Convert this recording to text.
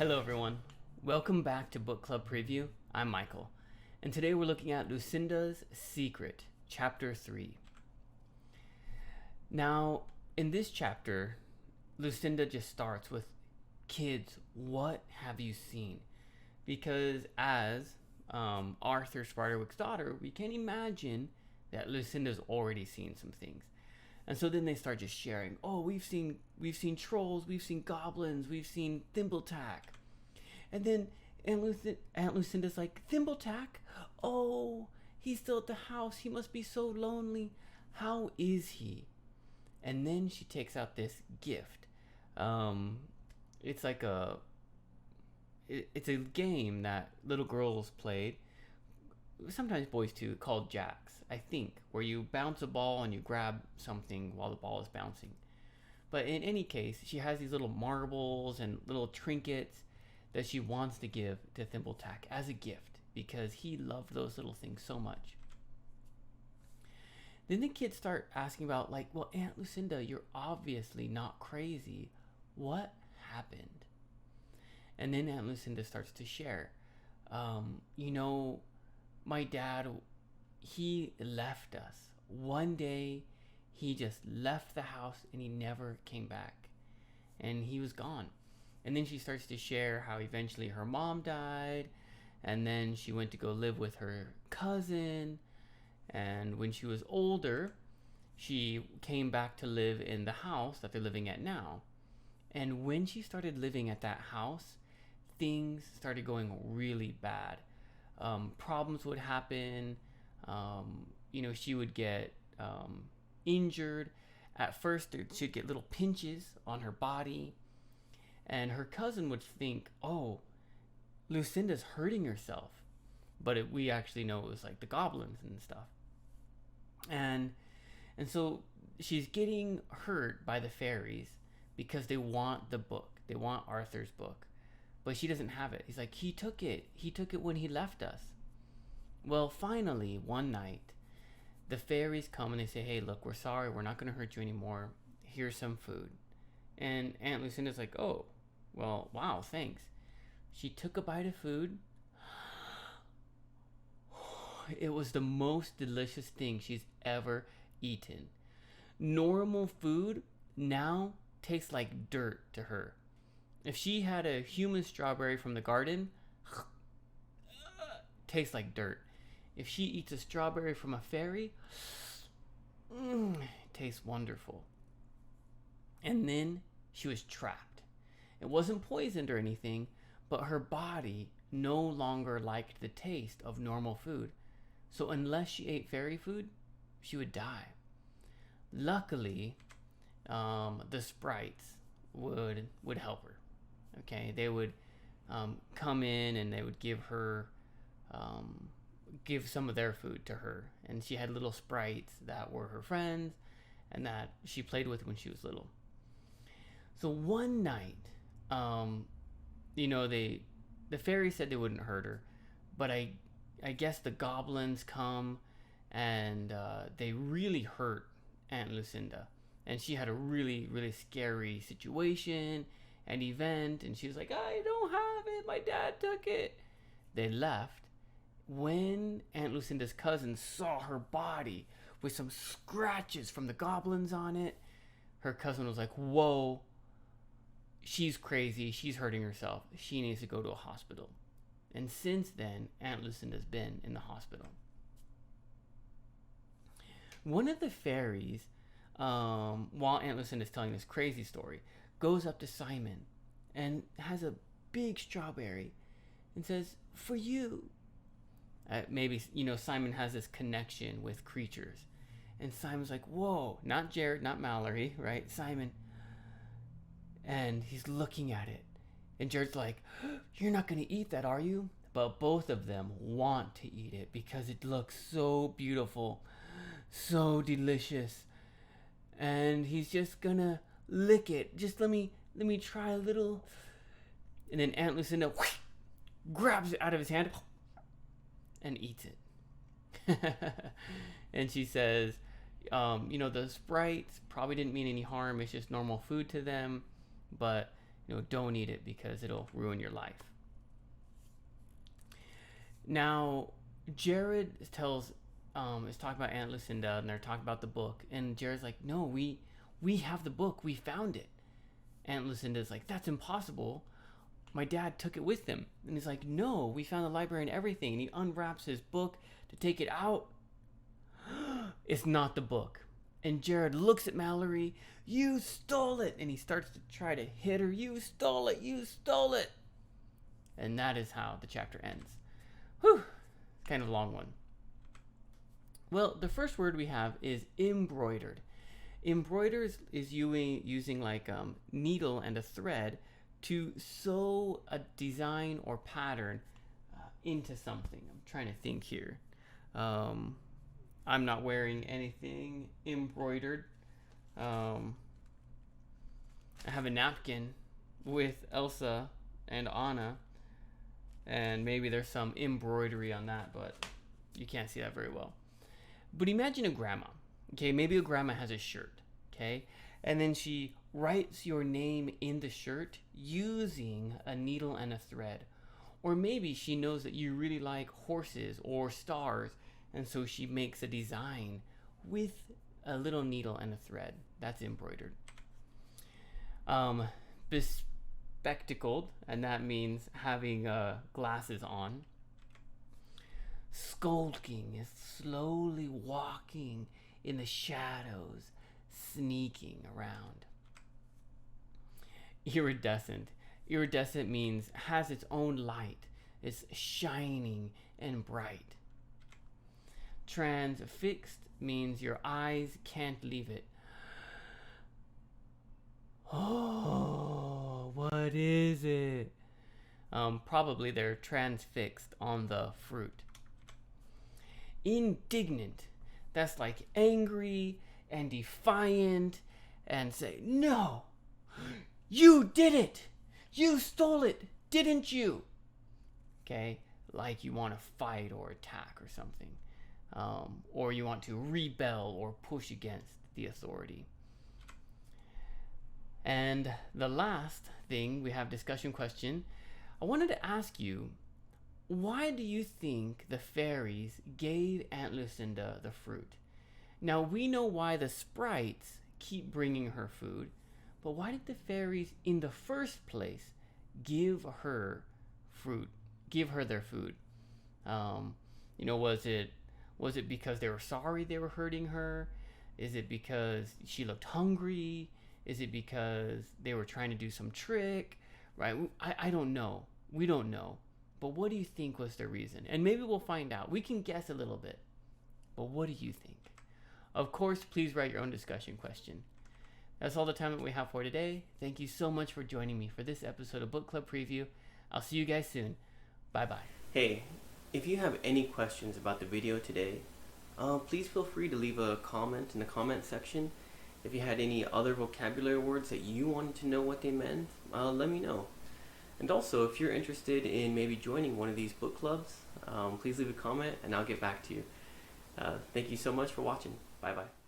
Hello everyone, welcome back to Book Club Preview. I'm Michael, and today we're looking at Lucinda's Secret, Chapter 3. Now, in this chapter, Lucinda just starts with, "Kids, what have you seen?" Because as Arthur Spiderwick's daughter, we can imagine that Lucinda's already seen some things. And so then they start just sharing. Oh, we've seen trolls, we've seen goblins, we've seen Thimbletack. And then Aunt Lucinda's like, "Thimbletack? Oh, he's still at the house. He must be so lonely. How is he?" And then she takes out this gift. It's like it's a game that little girls played, sometimes boys too, called jacks, I think, where you bounce a ball and you grab something while the ball is bouncing. But in any case, she has these little marbles and little trinkets that she wants to give to Thimbletack as a gift because he loved those little things so much. Then the kids start asking about, like, "Well, Aunt Lucinda, you're obviously not crazy. What happened?" And then Aunt Lucinda starts to share. My dad, he left us. One day, he just left the house and he never came back. And he was gone. And then she starts to share how eventually her mom died. And then she went to go live with her cousin. And when she was older, she came back to live in the house that they're living at now. And when she started living at that house, things started going really bad. Problems would happen. She would get injured. At first, she'd get little pinches on her body. And her cousin would think, "Oh, Lucinda's hurting herself." But we actually know it was like the goblins and stuff. And so she's getting hurt by the fairies because they want the book. They want Arthur's book. But she doesn't have it. He's like, he took it when he left us. Well, finally, one night, the fairies come and they say, "Hey, look, we're sorry. We're not going to hurt you anymore. Here's some food." And Aunt Lucinda's like, "Oh, well, wow, thanks." She took a bite of food. It was the most delicious thing she's ever eaten. Normal food now tastes like dirt to her. If she had a human strawberry from the garden, tastes like dirt. If she eats a strawberry from a fairy, tastes wonderful. And then she was trapped. It wasn't poisoned or anything, but her body no longer liked the taste of normal food. So unless she ate fairy food, she would die. Luckily, the sprites would help her. Okay, they would come in and they would give some of their food to her. And she had little sprites that were her friends and that she played with when she was little. So one night, the fairies said they wouldn't hurt her, but I guess the goblins come and they really hurt Aunt Lucinda. And she had a really, really scary situation, an event, and she was like, "I don't have it, my dad took it." They left. When Aunt Lucinda's cousin saw her body with some scratches from the goblins on it, her cousin was like, "Whoa, she's crazy, she's hurting herself, she needs to go to a hospital." And since then, Aunt Lucinda's been in the hospital. One of the fairies, while Aunt Lucinda's telling this crazy story, goes up to Simon and has a big strawberry and says, "For you." Maybe, Simon has this connection with creatures. And Simon's like, "Whoa," not Jared, not Mallory, right? Simon. And he's looking at it. And Jared's like, "You're not going to eat that, are you?" But both of them want to eat it because it looks so beautiful, so delicious. And he's just going to lick it. "Just let me try a little." And then Aunt Lucinda grabs it out of his hand and eats it. And she says, the sprites probably didn't mean any harm. It's just normal food to them. But don't eat it because it'll ruin your life. Now, Jared is talking about Aunt Lucinda, and they're talking about the book, and Jared's like, no, we have the book, we found it. Aunt Lucinda's like, that's impossible. My dad took it with him. And he's like, no, we found the library and everything. And he unwraps his book to take it out. It's not the book. And Jared looks at Mallory. You stole it. And he starts to try to hit her. You stole it. You stole it. And that is how the chapter ends. Whew. Kind of a long one. Well, the first word we have is embroidered. Embroidered is using like needle and a thread to sew a design or pattern into something. I'm trying to think here. I'm not wearing anything embroidered. I have a napkin with Elsa and Anna, and maybe there's some embroidery on that, but you can't see that very well. But imagine a grandma. Okay, maybe a grandma has a shirt, okay? And then she writes your name in the shirt using a needle and a thread. Or maybe she knows that you really like horses or stars, and so she makes a design with a little needle and a thread. That's embroidered. Bespectacled, and that means having glasses on. Skulking is slowly walking in the shadows, sneaking around. Iridescent. Iridescent means has its own light. It's shining and bright. Transfixed means your eyes can't leave it. Oh, what is it? Probably they're transfixed on the fruit. Indignant. That's like angry and defiant and say, no, you did it. You stole it, didn't you? Okay, like you want to fight or attack or something. Or you want to rebel or push against the authority. And the last thing, we have discussion question. I wanted to ask you, why do you think the fairies gave Aunt Lucinda the fruit? Now, we know why the sprites keep bringing her food, but why did the fairies in the first place give her fruit, give her their food? Was it because they were sorry they were hurting her? Is it because she looked hungry? Is it because they were trying to do some trick? Right? I don't know. We don't know. But what do you think was the reason? And maybe we'll find out. We can guess a little bit. But what do you think? Of course, please write your own discussion question. That's all the time that we have for today. Thank you so much for joining me for this episode of Book Club Preview. I'll see you guys soon. Bye-bye. Hey, if you have any questions about the video today, please feel free to leave a comment in the comment section. If you had any other vocabulary words that you wanted to know what they meant, let me know. And also, if you're interested in maybe joining one of these book clubs, please leave a comment and I'll get back to you. Thank you so much for watching. Bye-bye.